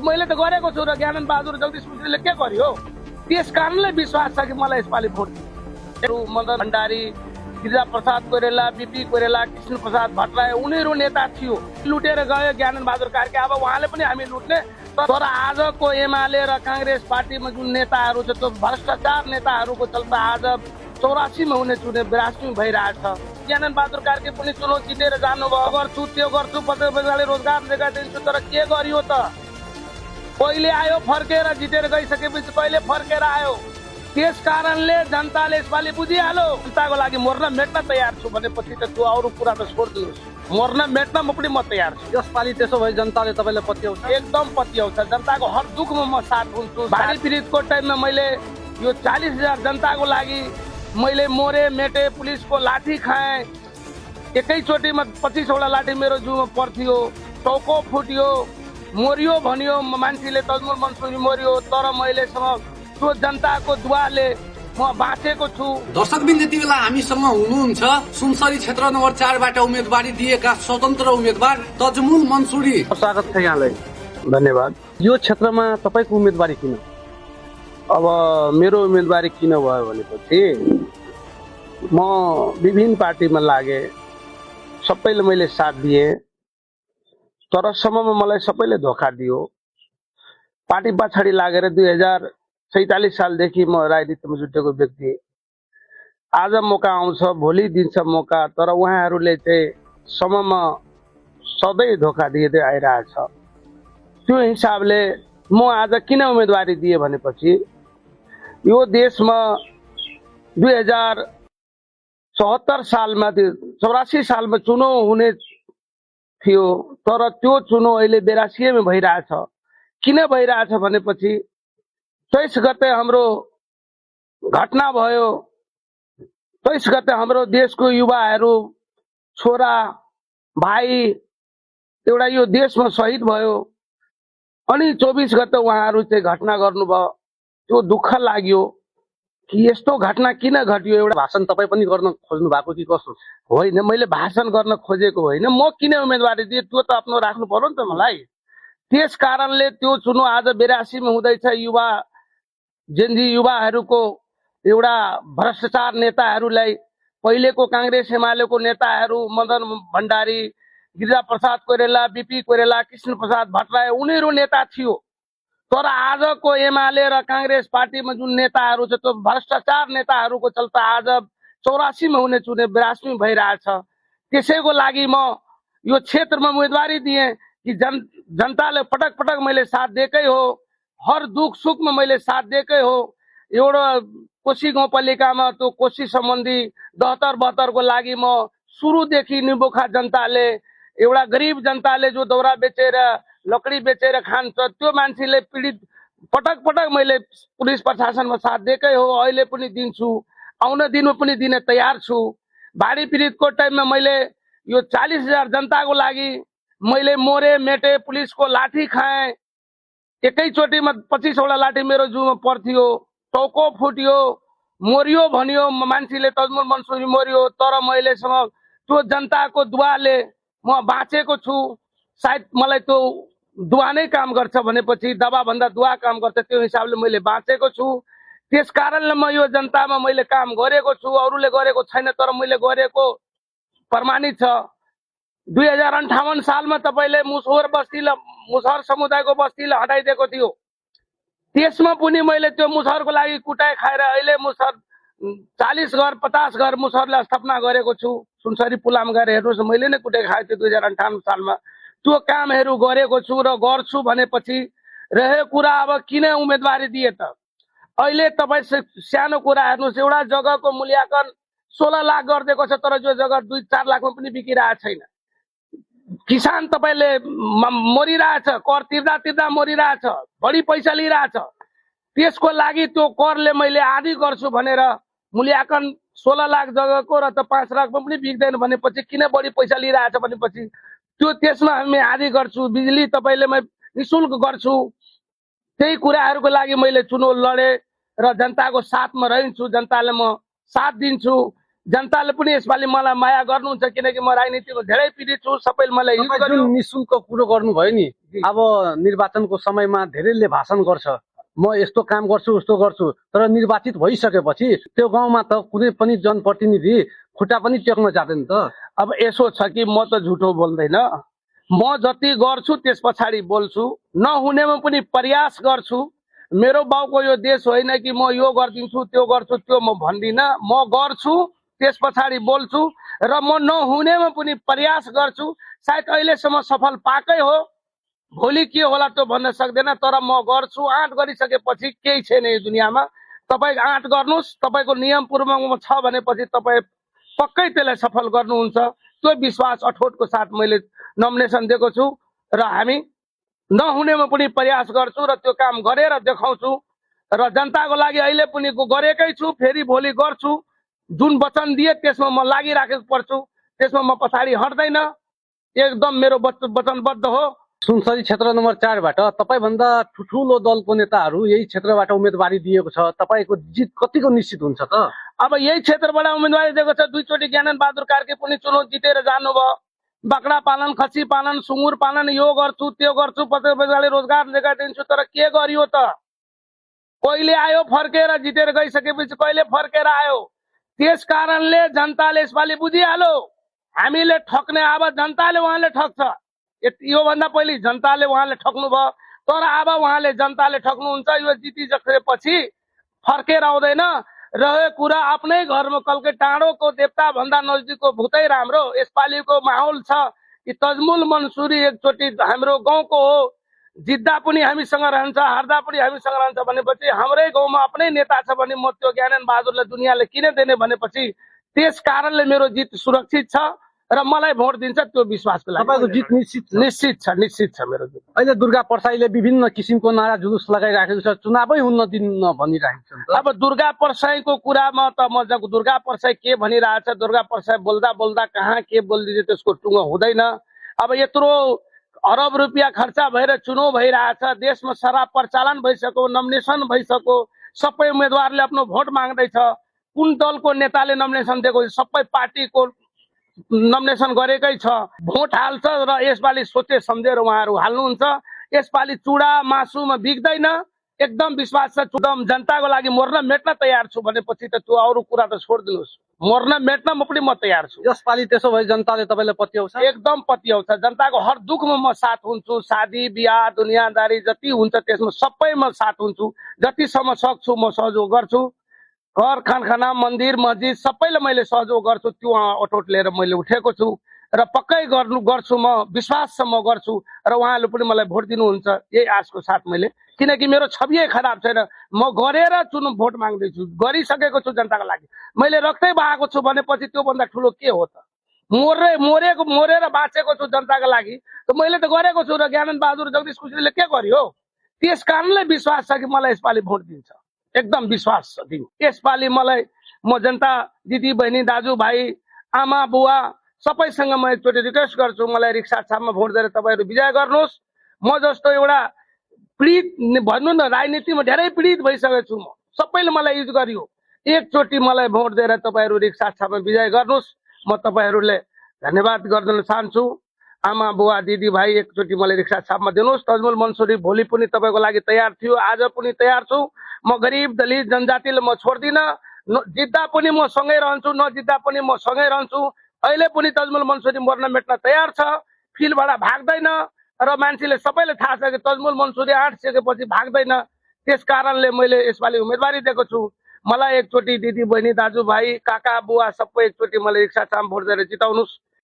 मैले त गरेको छु र ज्ञानन बहादुर जगदीश मिश्रले के गर्यो त्यस कारणले विश्वास छ कि मलाई यसपालि भोट दिनु। मदन भण्डारी, गिरिजा प्रसाद कोइराला, बीपी कोइराला, कृष्ण प्रसाद भट्टराई उनीहरू नेता थियो, लुटेर गयो ज्ञानन बहादुर कार्की। अब उहाँले पनि हामी लुट्ने, तर आजको एमाले र कांग्रेस पार्टीमा जुन नेताहरू छ त्यो भ्रष्टाचार नेताहरूको चलते आज 84 में हुने चुने 82 में भइरहेछ। ज्ञानन बहादुर कार्की पनि चुनाव जितेर जानुभयो, गर्छु त्यो गर्छु पत्रकारले रोजगार दिएका दिन्छु, तर के गरियो त? पहिले आयो फर्केर जितेर गइसकेपछि कहिले फर्केर आयो। त्यस कारणले जनताले यसपालि बुझिहाल्यो जनताको लागि मर्न मेट्न तयार छु भनेपछि त त्यो अरू कुरा त छोड्दिनुहोस्, मर्न मेट्न म पनि म तयार छु। यसपालि त्यसो भए जनताले तपाईँलाई पत्याउँछ? एकदम पत्याउँछ, जनताको हर दुखमा म साथ हुन्छु। भारी पीडितको टाइममा मैले यो 40,000 जनताको लागि मैले मोरे मेटे, पुलिसको लाठी खाएँ, एकैचोटिमा 25वटा लाठी मेरो जिउमा पर्थ्यो, टाउको फुट्यो, मरियो भनियो मान्छेले, तजमुल मन्सुरी मरियो, तर मैलेसँग त्यो जनताको दुवाले म बाँचेको छु। दर्शकबिन यति बेला हामीसँग हुनुहुन्छ सुनसरी क्षेत्र नम्बर 4 बाट उम्मेदवारी दिएका स्वतन्त्र उम्मेदवार तजमुल मन्सुरी। स्वागत छ यहाँलाई, धन्यवाद। यो क्षेत्रमा तपाईँको उम्मेदवारी किन? अब मेरो उम्मेदवारी किन भयो भनेपछि म विभिन्न पार्टीमा लागे, सबैले मैले साथ दिए, तर सम्ममा मलाई सबैले धोका दियो। पार्टी पछाडि लागेर 2047 सालदेखि म राजनीतिमा जुटेको व्यक्ति। आज मौका आउँछ, भोलि दिन्छ मौका, तर उहाँहरूले चाहिँ सम्ममा सधैँ धोका दिँदै आइरहेछ। त्यो हिसाबले म आज किन उम्मेदवारी दिए भनेपछि यो देशमा 2074 सालमा 84 सालमा चुनाव हुने थियो, तर त्यो चुनाव अहिले 82 में भइरहेछ। किन भइरहेछ भनेपछि 23 गते हाम्रो घटना भयो, 23 गते हाम्रो देशको युवाहरू, छोरा भाइ एउटा यो देशमा शहीद भयो, अनि 24 गते उहाँहरू चाहिँ घटना गर्नुभयो। त्यो दुःख लाग्यो कि यस्तो घटना किन घट्यो। एउटा भाषण तपाईँ पनि गर्न खोज्नु भएको कि कसो? होइन, मैले भाषण गर्न खोजेको होइन, म किन उम्मेदवारी दिए त्यो त आफ्नो राख्नु पर्यो नि त मलाई। त्यस कारणले त्यो चुनाव आज 82 में हुँदैछ। युवा जेनजी युवाहरूको एउटा भ्रष्टाचार नेताहरूलाई, पहिलेको कांग्रेस एमालेको नेताहरू मदन भण्डारी, गिरिजा प्रसाद कोइराला, बीपी कोइराला, कृष्ण प्रसाद भट्टराई उनीहरू नेता थियो, तर आजको एमाले र कांग्रेस पार्टीमा जुन नेताहरू छ त्यो भ्रष्टाचार नेताहरूको चलते आज 84 में हुने चुने 82 में भइरहेछ। त्यसैको लागि म यो क्षेत्रमा उम्मेदवारी दिएँ कि जनताले पटक पटक मैले साथ दिएकै हो, हर दुख सुखमा मैले साथ दिएकै हो। एउटा कोशी गाउँपालिकामा त्यो कोशी सम्बन्धी 72 को लागि म सुरुदेखि निबोखा जनताले, एउटा गरिब जनताले जो दौरा बेचेर लकडी बेचेर खान्छ त्यो मान्छेले पीडित पटक पटक मैले पुलिस प्रशासनमा साथ दिएकै हो, अहिले पनि दिन्छु, आउन दिनु पनि दिन तयार छु। भारी पीडितको टाइममा मैले यो 40,000 जनताको लागि मैले मोरे मेटे, पुलिसको लाठी खाएँ, एकैचोटिमा 25वटा लाठी मेरो जिउमा पर्थ्यो, टाउको फुट्यो, मरियो भनियो मान्छेले, तजमुल मन्सुरी मरियो, तर मैलेसँग त्यो जनताको दुवाले म बाँचेको छु। सायद मलाई त्यो दुवा नै काम गर्छ भनेपछि दबा भन्दा दुवा काम गर्छ, त्यो हिसाबले मैले बाँचेको छु। त्यस कारणले म यो जनतामा मैले काम गरेको छु, अरूले गरेको छैन, तर मैले गरेको प्रमाणित छ। 2058 सालमा तपाईले मुसहर समुदायको बस्तीलाई हटाइदिएको थियो, त्यसमा पनि मैले त्यो मुसहरको लागि कुटाइ खाएर अहिले मुसहर 40 घर 50 घर मुसहरलाई स्थापना गरेको छु। सुनसरी पुलाम गएर हेर्नुहोस्, मैले नै कुटाइ खाएको थिएँ 2058 सालमा। त्यो कामहरू गरेको छु र गर्छु भनेपछि रह्यो कुरा अब किन उम्मेदवारी दिए त? अहिले तपाईँ सानो कुरा हेर्नुहोस्, एउटा जग्गाको मूल्याङ्कन 16 लाख गरिदिएको छ, तर जो जग्गा 2-4 लाखमा पनि बिकिरहेको छैन। किसान तपाईले मरिरहेछ, कर तिर्दा तिर्दा मरिरहेछ, बढी पैसा लिइरहेछ। त्यसको लागि त्यो करले मैले आधी गर्छु भनेर मूल्याङ्कन 16 लाख जग्गाको र त 5 लाखमा पनि बिक्दैन भनेपछि किन बढी पैसा लिइरहेछ भनेपछि त्यो त्यसमा हामी आधी गर्छु। बिजुली तपाईले म निशुल्क गर्छु। त्यही कुराहरूको लागि मैले चुनाव लडे र जनताको साथमा रहन्छु, जनताले म साथ दिन्छु। जनताले पनि यसपालि मलाई माया गर्नुहुन्छ, किनकि म राजनीतिमा धेरै पीडित छु। सबैले मलाई जुन निशुल्क कुरो गर्नुभयो नि, अब निर्वाचनको समयमा धेरैले भाषण गर्छ, म यस्तो काम गर्छु उस्तो गर्छु, तर निर्वाचित भइसकेपछि त्यो गाउँमा त कुनै पनि जनप्रतिनिधि खुट्टा पनि टेक्न जाँदैन त। अब यसो छ कि म त झुटो बोल्दैन, म जति गर्छु त्यस पछाडि बोल्छु, नहुनेमा पनि प्रयास गर्छु। मेरो बाउको यो देश होइन कि म यो गरिदिन्छु त्यो गर्छु, त्यो म भन्दिनँ। म गर्छु त्यस पछाडि बोल्छु र म नहुनेमा पनि प्रयास गर्छु। सायद अहिलेसम्म सफल पाकै हो, भोलि के होला त्यो भन्न सक्दैन, तर म गर्छु। आँट गरिसकेपछि केही छैन यो दुनियाँमा। तपाईँ आँट गर्नुहोस्, तपाईँको नियम पूर्वकमा छ भनेपछि तपाईँ पक्कै त्यसलाई सफल गर्नुहुन्छ। त्यो विश्वास अठोटको साथ मैले नोमिनेसन दिएको छु र हामी नहुनेमा पनि प्रयास गर्छु र त्यो काम गरेर देखाउँछु र जनताको लागि अहिले पनि गरेकै छु, फेरि भोलि गर्छु। जुन वचन दिए त्यसमा म लागिराखेको पर्छु, त्यसमा म पछाडि हट्दैन। एकदम मेरो वचनबद्ध हो। सुनसरी क्षेत्र नम्बर 4 बाट तपाईभन्दा ठुलो दलको नेताहरू यही क्षेत्रबाट उम्मेदवारी दिएको छ, तपाईको जित कतिको निश्चित हुन्छ त? अब यही क्षेत्रबाट उम्मेदवारी दिएको छ। दुईचोटि ज्ञानन बहादुर कार्की पनि चुनाव जितेर जानुभयो। बाख्रा पालन, खसी पालन, सुँगुर पालन, यो गर्छु त्यो गर्छु, 50 रोजगार दिएका दिन्छु, तर के गरियो त? कहिले आयो फर्केर, जितेर गइसकेपछि कहिले फर्केर आयो? त्यस कारणले जनताले यसपालि बुझिहाल्यो, हामीले ठग्ने, अब जनताले उहाँले ठग्छ। योभन्दा पहिले जनताले उहाँले ठग्नु भयो, तर अब उहाँले जनताले ठग्नुहुन्छ। यो जितिसकेपछि फर्केर आउँदैन। रह्यो कुरा आफ्नै घरमा कल्कै टाढोको देवता भन्दा नजिकको भूतै राम्रो। यसपालिको माहौल छ कि तजमुल मन्सुरी एकचोटि हाम्रो गाउँको हो, जित्दा पनि हामीसँग रहन्छ, हार्दा पनि हामीसँग रहन्छ भनेपछि हाम्रै गाउँमा आफ्नै नेता छ भने म त्यो ज्ञानन बहादुरलाई दुनियाँले किन दिने भनेपछि त्यस कारणले मेरो जित सुरक्षित छ र मलाई भोट दिन्छ त्यो विश्वासको लागि। तपाईको जित निश्चित छ मेरो जित। अहिले दुर्गा प्रसाईले विभिन्न किसिमको नारा जुलुस लगाइराखेको छ, चुनावै हुन दिन्न भनिरहेको छ। अब दुर्गा प्रसाईको कुरामा त म दुर्गा प्रसाई के भनिरहेछ, दुर्गा प्रसाई बोल्दा बोल्दा कहाँ के बोलिदिन्छ त्यसको टुङ्गो हुँदैन। अब यत्रो अरब रुपियाँ खर्चा भएर चुनाव भइरहेछ, देशमा शराब प्रचलन भइसक्यो, नोमिनेसन भइसक्यो, सबै उम्मेदवारले आफ्नो भोट माग्दैछ। कुन दलको नेताले नोमिनेसन दिएको? सबै पार्टीको नोमिनेसन गरेकै छ, भोट हाल्छ र यसपालि सोचे सम्झेर उहाँहरू हाल्नुहुन्छ। यसपालि चुडा मासुमा बिग्दैन, एकदम विश्वास छ। एकदम जनताको लागि मर्न मेट्न तयार छु भनेपछि त त्यो अरू कुरा त छोडिदिनुहोस्, मर्न मेट्न म पनि तयार छु। यसपालि त्यसो भए जनताले तपाईँलाई पत्याउँछ? एकदम पत्याउँछ। जनताको हर दुःखमा म साथ हुन्छु। शादी बिहा दुनियादारी जति हुन्छ त्यसमा सबैमा साथ हुन्छु। जतिसम्म सक्छु म सहयोग गर्छु। घर खानखाना मन्दिर मस्जिद सबैलाई मैले सहयोग गर्छु। त्यो अटोट लिएर मैले उठेको छु र पक्कै गर्छु। म विश्वाससम्म गर्छु र उहाँले पनि मलाई भोट दिनुहुन्छ यही आशको साथ मैले, किनकि मेरो छवि खराब छैन। म गरेर भोट माग्दैछु, गरिसकेको छु जनताको लागि। मैले रक्तै बहाएको छु भनेपछि त्योभन्दा ठुलो के हो त? मरेर बाँचेको छु जनताको लागि, त मैले त गरेको छु। र ज्ञानन बहादुर जगदीश कुशलीले के गर्यो? त्यस कारणले विश्वास छ कि मलाई यसपालि भोट दिन्छ, एकदम विश्वास छ। यसपालि मलाई म जनता दिदी बहिनी दाजुभाइ आमा बुवा सबैसँग म एकचोटि रिक्वेस्ट गर्छु, मलाई रिक्सा छापमा भोट दिएर तपाईँहरू विजय गर्नुहोस्। म जस्तो एउटा पीडित भन्नु न, राजनीतिमा धेरै पीडित भइसकेको छु म, सबैले मलाई युज गरियो। एकचोटि मलाई भोट दिएर तपाईँहरू रिक्सा छापमा विजय गर्नुहोस्। म तपाईँहरूले धन्यवाद गर्न चाहन्छु। आमा बुवा दिदी भाइ एकचोटि मलाई रिक्सा छापमा दिनुहोस्। तजमुल मन्सुरी भोलि पनि तपाईँको लागि तयार थियो, आज पनि तयार छु। म गरिब दलित जनजातिले म छोड्दिनँ। जित्दा पनि म सँगै रहन्छु, नजित्दा पनि म सँगै रहन्छु। अहिले पनि तजमुल मन्सुरी मर्न मेट्न तयार छ, फिल्डबाट भाग्दैन। र मान्छेले सबैले थाहा छ कि तजमुल मन्सुरी आँटिसकेपछि भाग्दैन। त्यस कारणले मैले यसपालि उम्मेदवारी दिएको छु। मलाई एकचोटि दिदी बहिनी दाजुभाइ काका बुवा सबै एकचोटि मलाई रिक्सा छापमा भोट दिएर जिताउनुहोस्।